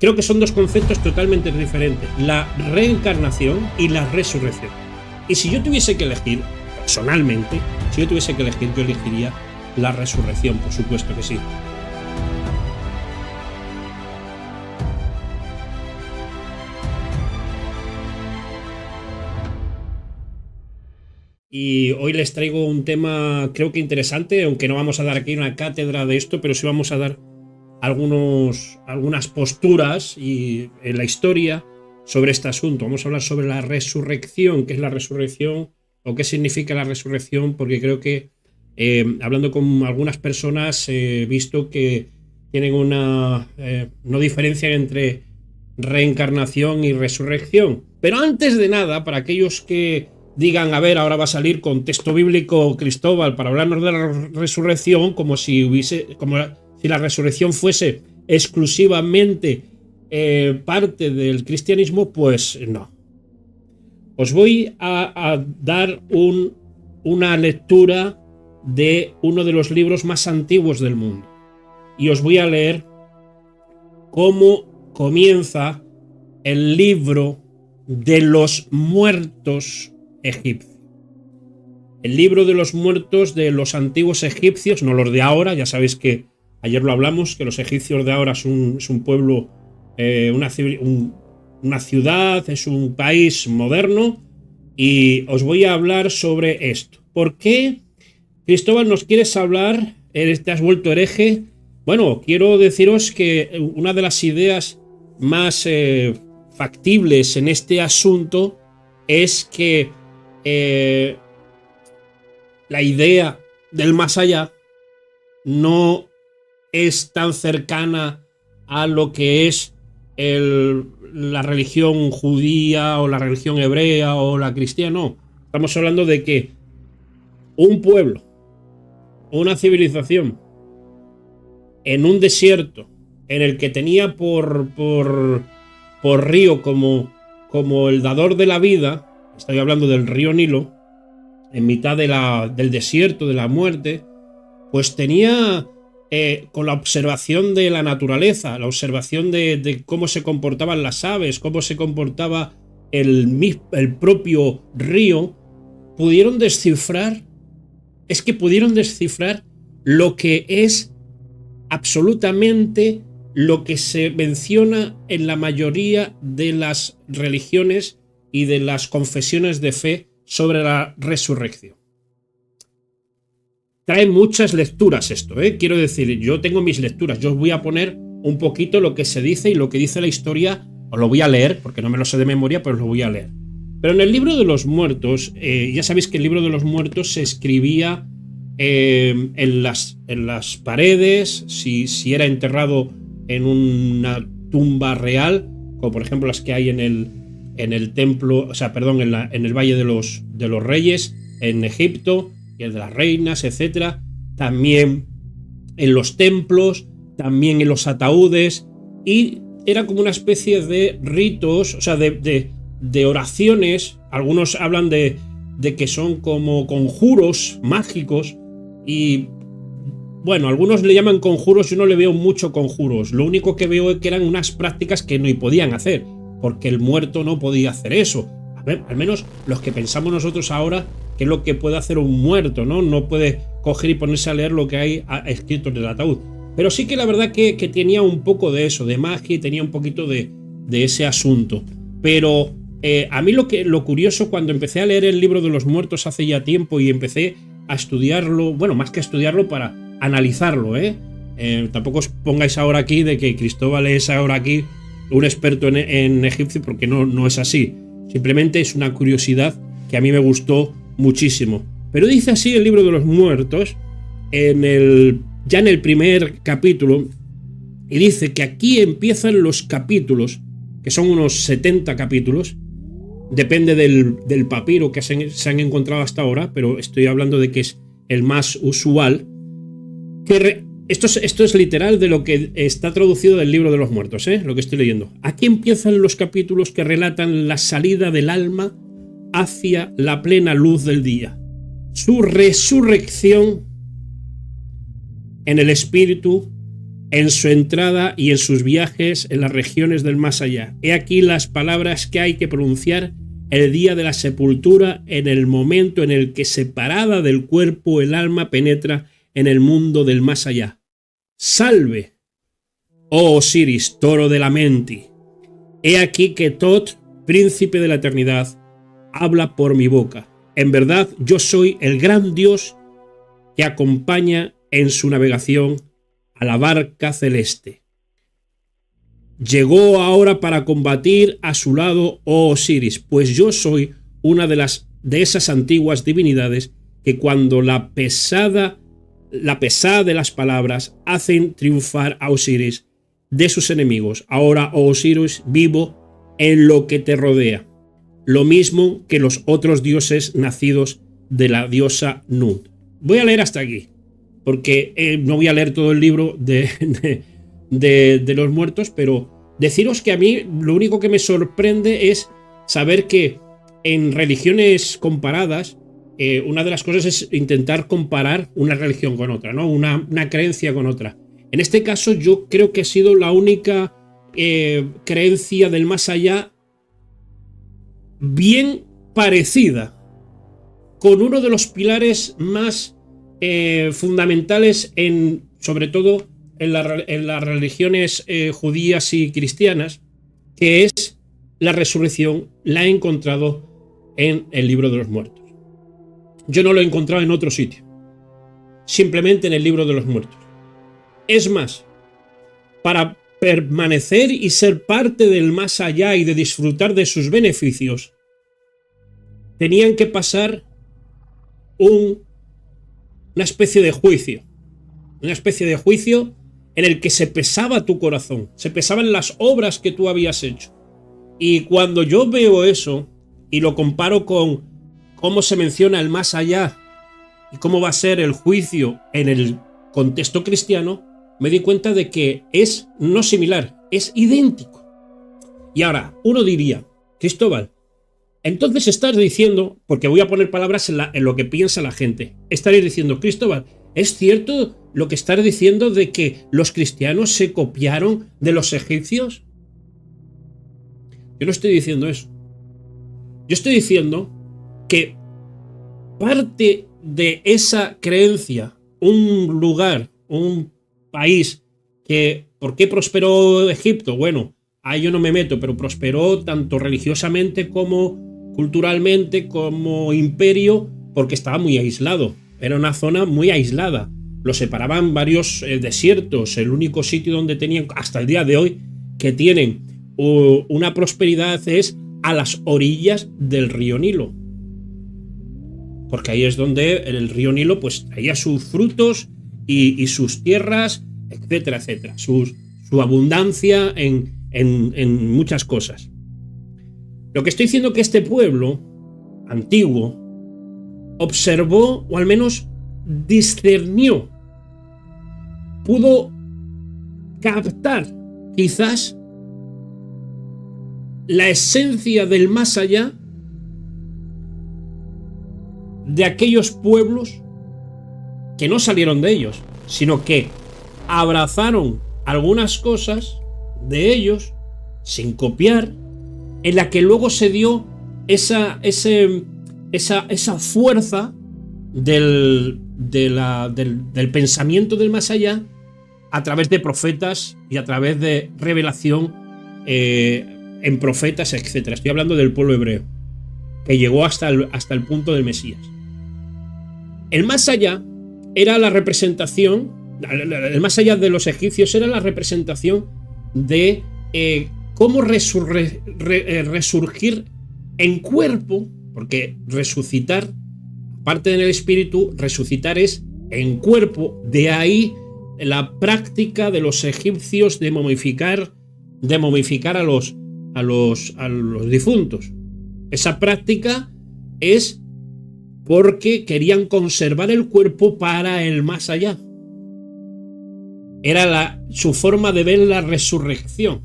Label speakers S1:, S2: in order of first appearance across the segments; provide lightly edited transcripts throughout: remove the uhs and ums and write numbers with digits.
S1: Creo que son dos conceptos totalmente diferentes, la reencarnación y la resurrección. Y si yo tuviese que elegir, personalmente, si yo tuviese que elegir, yo elegiría la resurrección, por supuesto que sí. Y hoy les traigo un tema creo que interesante, aunque no vamos a dar aquí una cátedra de esto, pero sí vamos a dar algunas posturas y en la historia sobre este asunto. Vamos a hablar sobre la resurrección, qué es la resurrección o qué significa la resurrección, porque creo que hablando con algunas personas he visto que tienen no diferencian entre reencarnación y resurrección. Pero antes de nada, para aquellos que digan, a ver, ahora va a salir con texto bíblico Cristóbal para hablarnos de la resurrección, como si la resurrección fuese exclusivamente parte del cristianismo, pues no. Os voy a dar una lectura de uno de los libros más antiguos del mundo. Y os voy a leer cómo comienza el libro de los muertos egipcios. El libro de los muertos de los antiguos egipcios, no los de ahora. Ya sabéis que ayer lo hablamos, que los egipcios de ahora es un pueblo, una ciudad, es un país moderno. Y os voy a hablar sobre esto. ¿Por qué, Cristóbal, nos quieres hablar? ¿Te has vuelto hereje? Bueno, quiero deciros que una de las ideas más factibles en este asunto es que la idea del más allá no es tan cercana a lo que es la religión judía o la religión hebrea o la cristiana. No, estamos hablando de que un pueblo, una civilización en un desierto en el que tenía por río como el dador de la vida, estoy hablando del río Nilo, en mitad del desierto, de la muerte, pues tenía, con la observación de la naturaleza, la observación de cómo se comportaban las aves, cómo se comportaba el propio río, pudieron descifrar lo que es absolutamente lo que se menciona en la mayoría de las religiones y de las confesiones de fe sobre la resurrección. Trae muchas lecturas esto, quiero decir, yo tengo mis lecturas, yo os voy a poner un poquito lo que se dice y lo que dice la historia, os lo voy a leer, porque no me lo sé de memoria, pero os lo voy a leer. Pero en el libro de los muertos, ya sabéis que el libro de los muertos se escribía en las paredes, si era enterrado en una tumba real, como por ejemplo las que hay en el templo, o sea, perdón, en el Valle de los Reyes, en Egipto, y el de las reinas, etcétera. También en los templos, también en los ataúdes, y era como una especie de ritos, o sea, de oraciones. Algunos hablan de que son como conjuros mágicos, y bueno, algunos le llaman conjuros, yo no le veo mucho conjuros. Lo único que veo es que eran unas prácticas que no podían hacer, porque el muerto no podía hacer eso. A ver, al menos los que pensamos nosotros ahora, que es lo que puede hacer un muerto, ¿no? No puede coger y ponerse a leer lo que hay escrito en el ataúd. Pero sí que la verdad que tenía un poco de eso, de magia, y tenía un poquito de ese asunto. Pero a mí lo curioso, cuando empecé a leer el libro de los muertos hace ya tiempo y empecé a estudiarlo, bueno, más que estudiarlo, para analizarlo, tampoco os pongáis ahora aquí de que Cristóbal es ahora aquí un experto en egipcio, porque no es así. Simplemente es una curiosidad que a mí me gustó muchísimo. Pero dice así el libro de los muertos, ya en el primer capítulo, y dice que aquí empiezan los capítulos, que son unos 70 capítulos, depende del papiro que se han encontrado hasta ahora, pero estoy hablando de que es el más usual. Esto es literal de lo que está traducido del libro de los muertos, lo que estoy leyendo. Aquí empiezan los capítulos que relatan la salida del alma hacia la plena luz del día, su resurrección en el espíritu en su entrada y en sus viajes en las regiones del más allá. He aquí las palabras que hay que pronunciar el día de la sepultura, en el momento en el que separada del cuerpo el alma penetra en el mundo del más allá. Salve, oh Osiris, toro de la Menti. He aquí que Tot, príncipe de la eternidad, habla por mi boca. En verdad, yo soy el gran Dios que acompaña en su navegación a la barca celeste. Llegó ahora para combatir a su lado, oh Osiris, pues yo soy una de esas antiguas divinidades que cuando la pesada de las palabras hacen triunfar a Osiris de sus enemigos. Ahora, oh Osiris, vivo en lo que te rodea, lo mismo que los otros dioses nacidos de la diosa Nut. Voy a leer hasta aquí, porque no voy a leer todo el libro de los muertos, pero deciros que a mí lo único que me sorprende es saber que en religiones comparadas, una de las cosas es intentar comparar una religión con otra, ¿no? Una creencia con otra. En este caso yo creo que ha sido la única creencia del más allá bien parecida con uno de los pilares más fundamentales sobre todo en las religiones judías y cristianas, que es la resurrección. La he encontrado en el libro de los muertos. Yo no lo he encontrado en otro sitio, simplemente en el libro de los muertos. Es más, para permanecer y ser parte del más allá y de disfrutar de sus beneficios, tenían que pasar una especie de juicio. Una especie de juicio en el que se pesaba tu corazón, se pesaban las obras que tú habías hecho. Y cuando yo veo eso y lo comparo con cómo se menciona el más allá y cómo va a ser el juicio en el contexto cristiano, me di cuenta de que es no similar, es idéntico. Y ahora, uno diría, Cristóbal, entonces estás diciendo, porque voy a poner palabras en lo que piensa la gente, estaréis diciendo, Cristóbal, ¿es cierto lo que estás diciendo de que los cristianos se copiaron de los egipcios? Yo no estoy diciendo eso. Yo estoy diciendo que parte de esa creencia, un lugar, un país que, ¿por qué prosperó Egipto? Bueno, ahí yo no me meto, pero prosperó tanto religiosamente como culturalmente, como imperio, porque estaba muy aislado. Era una zona muy aislada. Lo separaban varios desiertos. El único sitio donde tenían, hasta el día de hoy, que tienen una prosperidad es a las orillas del río Nilo. Porque ahí es donde el río Nilo pues traía sus frutos y sus tierras, etcétera, etcétera. Su abundancia en muchas cosas. Lo que estoy diciendo es que este pueblo antiguo observó, o al menos discernió, pudo captar quizás la esencia del más allá de aquellos pueblos que no salieron de ellos, sino que abrazaron algunas cosas de ellos sin copiar, en la que luego se dio esa fuerza del pensamiento del más allá a través de profetas y a través de revelación en profetas, etc. Estoy hablando del pueblo hebreo, que llegó hasta el punto del Mesías. El más allá era la representación, el más allá de los egipcios era la representación de cómo resurgir en cuerpo, porque resucitar, aparte del espíritu, resucitar es en cuerpo. De ahí la práctica de los egipcios de momificar a los difuntos. Esa práctica es porque querían conservar el cuerpo para el más allá. Era su forma de ver la resurrección.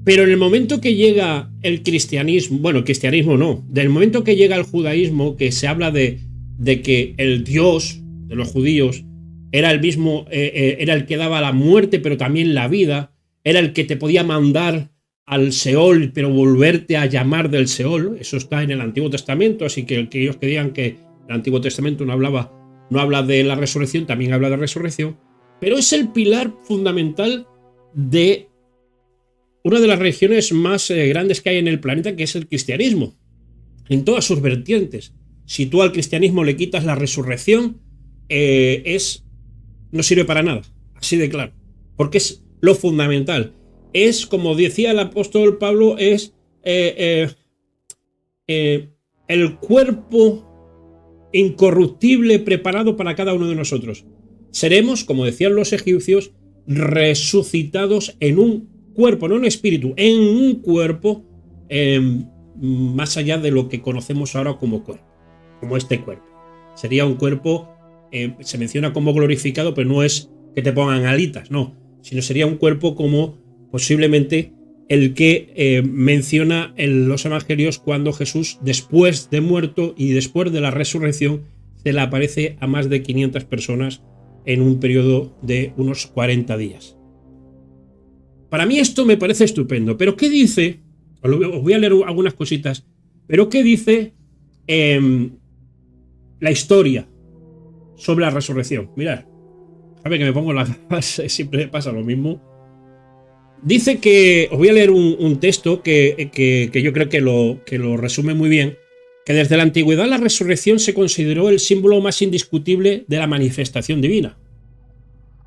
S1: Pero en el momento que llega el cristianismo, bueno, el cristianismo no, del momento que llega el judaísmo, que se habla de que el Dios de los judíos era el mismo, era el que daba la muerte, pero también la vida, era el que te podía mandar al Seol, pero volverte a llamar del Seol. Eso está en el Antiguo Testamento, así que aquellos que digan que el Antiguo Testamento no habla de la resurrección, también habla de resurrección, pero es el pilar fundamental de una de las religiones más grandes que hay en el planeta, que es el cristianismo, en todas sus vertientes. Si tú al cristianismo le quitas la resurrección, no sirve para nada, así de claro, porque es lo fundamental. Es, como decía el apóstol Pablo, es el cuerpo incorruptible preparado para cada uno de nosotros. Seremos, como decían los egipcios, resucitados en un cuerpo, no en espíritu, en un cuerpo más allá de lo que conocemos ahora como cuerpo, como este cuerpo. Sería un cuerpo, se menciona como glorificado, pero no es que te pongan alitas, no, sino sería un cuerpo como posiblemente el que menciona en los evangelios cuando Jesús, después de muerto y después de la resurrección, se le aparece a más de 500 personas en un periodo de unos 40 días. Para mí esto me parece estupendo, pero ¿qué dice? Os voy a leer algunas cositas, pero ¿qué dice la historia sobre la resurrección? Mirad, a ver que me pongo las gafas, siempre pasa lo mismo. Dice que, os voy a leer un texto que yo creo que lo resume muy bien, que desde la antigüedad la resurrección se consideró el símbolo más indiscutible de la manifestación divina.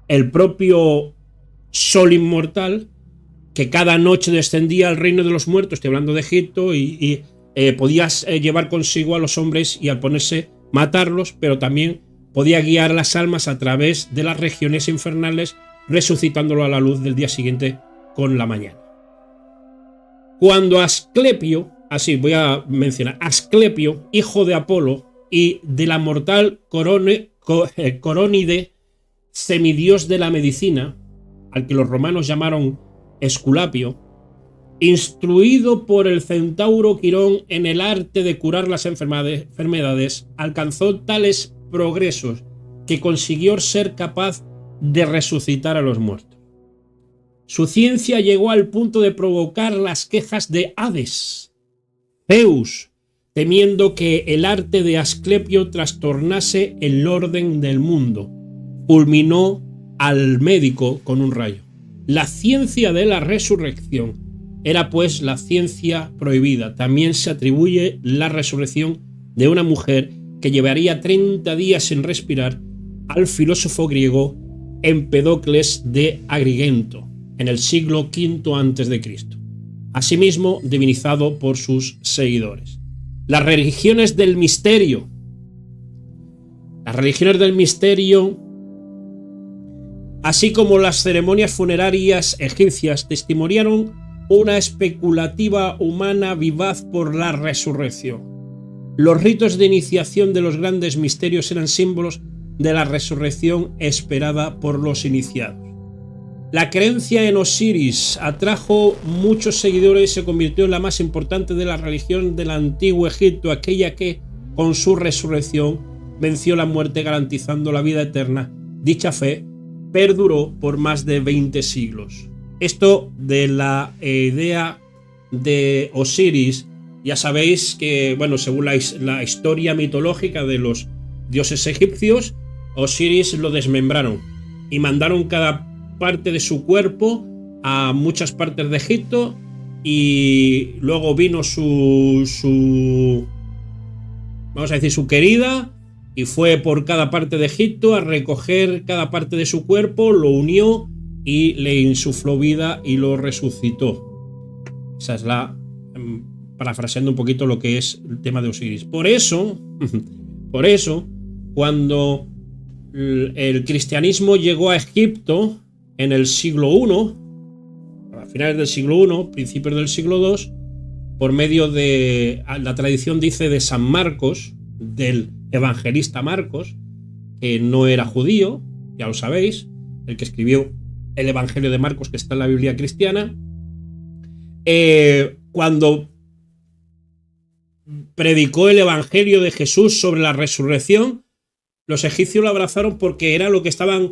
S1: El propio sol inmortal, que cada noche descendía al reino de los muertos, estoy hablando de Egipto, y podías llevar consigo a los hombres y al ponerse matarlos, pero también podía guiar las almas a través de las regiones infernales, resucitándolo a la luz del día siguiente con la mañana. Cuando Asclepio, así voy a mencionar, Asclepio, hijo de Apolo y de la mortal Corónide, semidios de la medicina, al que los romanos llamaron Esculapio, instruido por el centauro Quirón en el arte de curar las enfermedades, alcanzó tales progresos que consiguió ser capaz de resucitar a los muertos. Su ciencia llegó al punto de provocar las quejas de Hades. Zeus, temiendo que el arte de Asclepio trastornase el orden del mundo, fulminó al médico con un rayo. La ciencia de la resurrección era pues la ciencia prohibida. También se atribuye la resurrección de una mujer que llevaría 30 días sin respirar al filósofo griego Empedocles de Agrigento en el siglo V a.C., asimismo divinizado por sus seguidores. Las religiones del misterio. Las religiones del misterio, así como las ceremonias funerarias egipcias, testimoniaron una especulativa humana vivaz por la resurrección. Los ritos de iniciación de los grandes misterios eran símbolos de la resurrección esperada por los iniciados. La creencia en Osiris atrajo muchos seguidores y se convirtió en la más importante de la religión del antiguo Egipto, aquella que, con su resurrección, venció la muerte garantizando la vida eterna. Dicha fe perduró por más de 20 siglos. Esto de la idea de Osiris, ya sabéis que, bueno, según la historia mitológica de los dioses egipcios, Osiris lo desmembraron y mandaron cada parte de su cuerpo a muchas partes de Egipto, y luego vino su querida, y fue por cada parte de Egipto a recoger cada parte de su cuerpo, lo unió y le insufló vida y lo resucitó. Esa es parafraseando un poquito lo que es el tema de Osiris. Por eso, cuando el cristianismo llegó a Egipto en el siglo I, a finales del siglo I, principios del siglo II, por medio de, la tradición dice, de San Marcos, del evangelista Marcos, que no era judío, ya lo sabéis, el que escribió el Evangelio de Marcos, que está en la Biblia cristiana, cuando predicó el Evangelio de Jesús sobre la resurrección, Los egipcios lo abrazaron porque era lo que estaban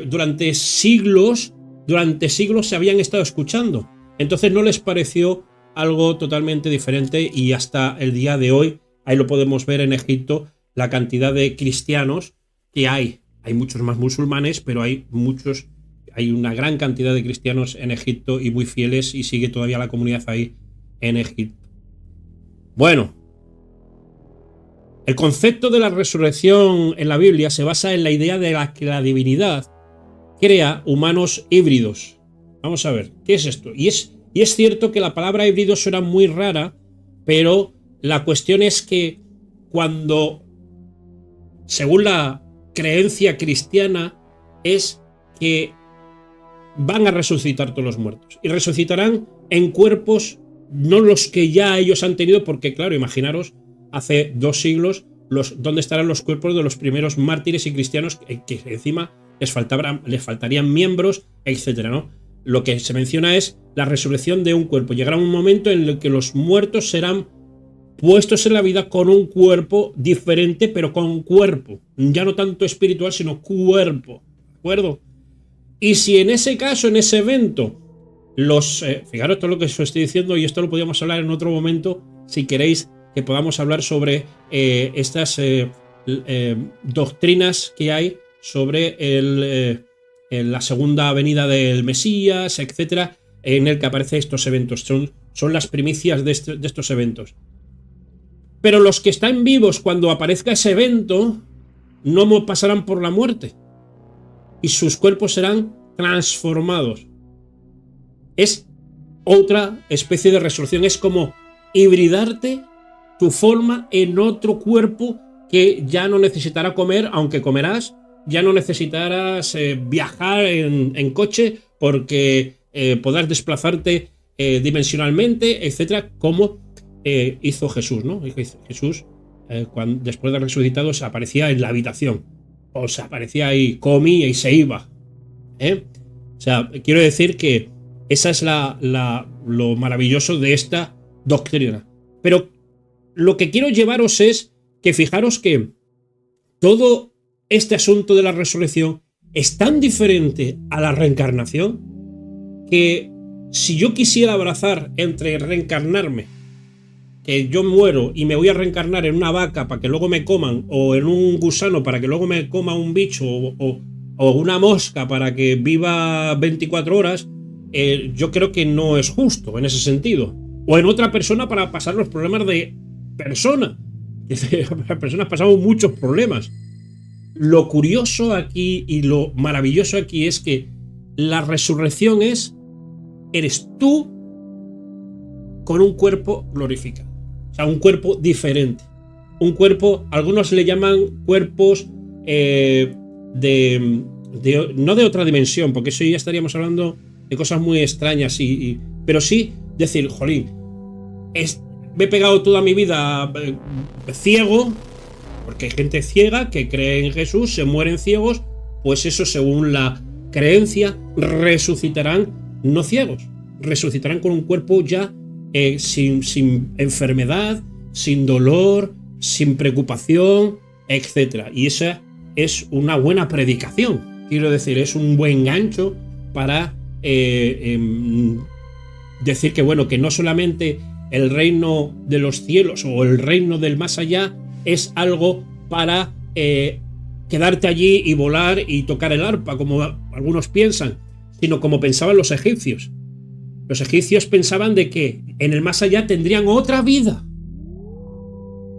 S1: durante siglos se habían estado escuchando. Entonces no les pareció algo totalmente diferente, y hasta el día de hoy, ahí lo podemos ver en Egipto, la cantidad de cristianos que hay. Hay muchos más musulmanes, pero hay una gran cantidad de cristianos en Egipto y muy fieles, y sigue todavía la comunidad ahí en Egipto. Bueno, el concepto de la resurrección en la Biblia se basa en la idea de que la divinidad crea humanos híbridos. Vamos a ver, ¿qué es esto? Y es cierto que la palabra híbrido suena muy rara, pero la cuestión es que cuando, según la creencia cristiana, es que van a resucitar todos los muertos. Y resucitarán en cuerpos, no los que ya ellos han tenido, porque claro, imaginaros, hace 2 siglos, ¿dónde estarán los cuerpos de los primeros mártires y cristianos que encima les faltarían miembros, etcétera, ¿no? Lo que se menciona es la resurrección de un cuerpo. Llegará un momento en el que los muertos serán puestos en la vida con un cuerpo diferente, pero con cuerpo. Ya no tanto espiritual, sino cuerpo. ¿De acuerdo? Y si en ese caso, en ese evento, fijaros todo lo que os estoy diciendo, y esto lo podríamos hablar en otro momento, si queréis que podamos hablar sobre estas doctrinas que hay sobre la segunda venida del Mesías, etcétera, en el que aparecen estos eventos. Son las primicias de estos eventos. Pero los que están vivos cuando aparezca ese evento no pasarán por la muerte, y sus cuerpos serán transformados. Es otra especie de resurrección. Es como hibridarte tu forma en otro cuerpo que ya no necesitará comer, aunque comerás. Ya no necesitarás viajar en coche, porque podrás desplazarte dimensionalmente, etcétera, como hizo Jesús, ¿no? Jesús, después de resucitado, se aparecía en la habitación, o se aparecía ahí, comía y se iba. O sea, quiero decir que esa es lo maravilloso de esta doctrina. Pero lo que quiero llevaros es que fijaros que todo este asunto de la resurrección es tan diferente a la reencarnación que si yo quisiera abrazar entre reencarnarme, que yo muero y me voy a reencarnar en una vaca para que luego me coman, o en un gusano para que luego me coma un bicho, o una mosca para que viva 24 horas, yo creo que no es justo en ese sentido. O en otra persona para pasar los problemas de persona. Las personas pasamos muchos problemas. Lo curioso aquí y lo maravilloso aquí es que la resurrección eres tú con un cuerpo glorificado. O sea, un cuerpo diferente. Un cuerpo, algunos le llaman cuerpos no de otra dimensión, porque eso ya estaríamos hablando de cosas muy extrañas, pero sí decir, jolín, me he pegado toda mi vida ciego, porque hay gente ciega que cree en Jesús, se mueren ciegos, pues eso, según la creencia, resucitarán no ciegos, resucitarán con un cuerpo ya sin enfermedad, sin dolor, sin preocupación, etc. Y esa es una buena predicación, quiero decir, es un buen gancho para decir que, bueno, que no solamente el reino de los cielos o el reino del más allá es algo para quedarte allí y volar y tocar el arpa, como algunos piensan, sino como pensaban los egipcios. Los egipcios pensaban de que en el más allá tendrían otra vida.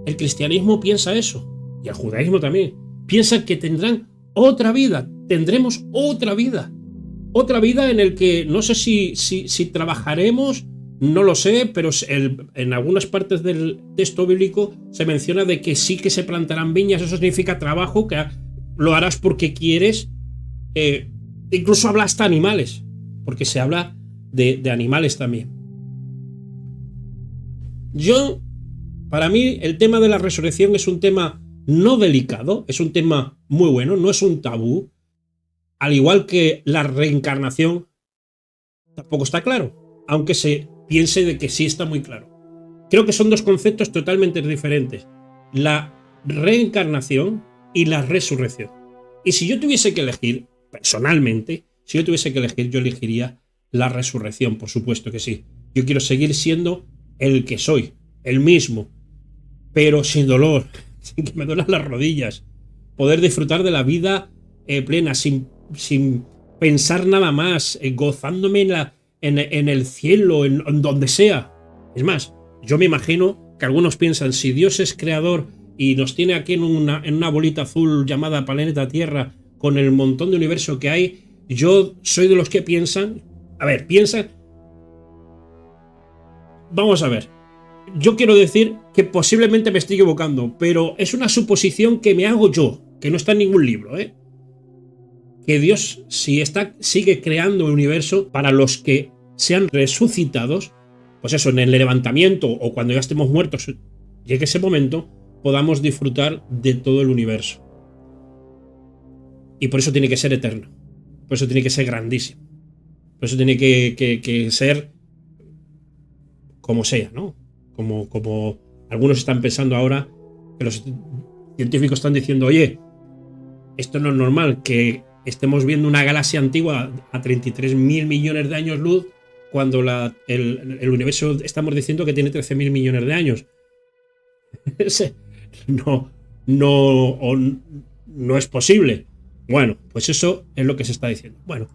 S1: El cristianismo piensa eso, y el judaísmo también. Piensan que tendrán otra vida, tendremos otra vida. Otra vida en el que no sé si trabajaremos, no lo sé, pero en algunas partes del texto bíblico se menciona de que sí que se plantarán viñas. Eso significa trabajo, que lo harás porque quieres. Incluso habla hasta animales, porque se habla de animales también. Para mí, el tema de la resurrección es un tema no delicado, es un tema muy bueno, no es un tabú, al igual que la reencarnación tampoco está claro, aunque se piense de que sí está muy claro. Creo que son dos conceptos totalmente diferentes. La reencarnación y la resurrección. Y si yo tuviese que elegir, personalmente, si yo tuviese que elegir, yo elegiría la resurrección, por supuesto que sí. Yo quiero seguir siendo el que soy, el mismo, pero sin dolor, sin que me duelan las rodillas. Poder disfrutar de la vida plena, sin pensar nada más, gozándome en el cielo, en donde sea. Es más, yo me imagino que algunos piensan, si Dios es creador y nos tiene aquí en una bolita azul llamada planeta Tierra, con el montón de universo que hay, yo soy de los que piensan, vamos a ver, yo quiero decir que posiblemente me estoy equivocando, pero es una suposición que me hago yo, que no está en ningún libro, que Dios, si sigue creando el universo para los que sean resucitados, pues eso, en el levantamiento o cuando ya estemos muertos, llegue ese momento, podamos disfrutar de todo el universo. Y por eso tiene que ser eterno. Por eso tiene que ser grandísimo. Por eso tiene que ser como sea, ¿no? Como algunos están pensando ahora, que los científicos están diciendo, oye, esto no es normal, que estemos viendo una galaxia antigua a 33.000 millones de años luz, cuando el universo estamos diciendo que tiene 13.000 millones de años. No es posible. Bueno, pues eso es lo que se está diciendo. Bueno,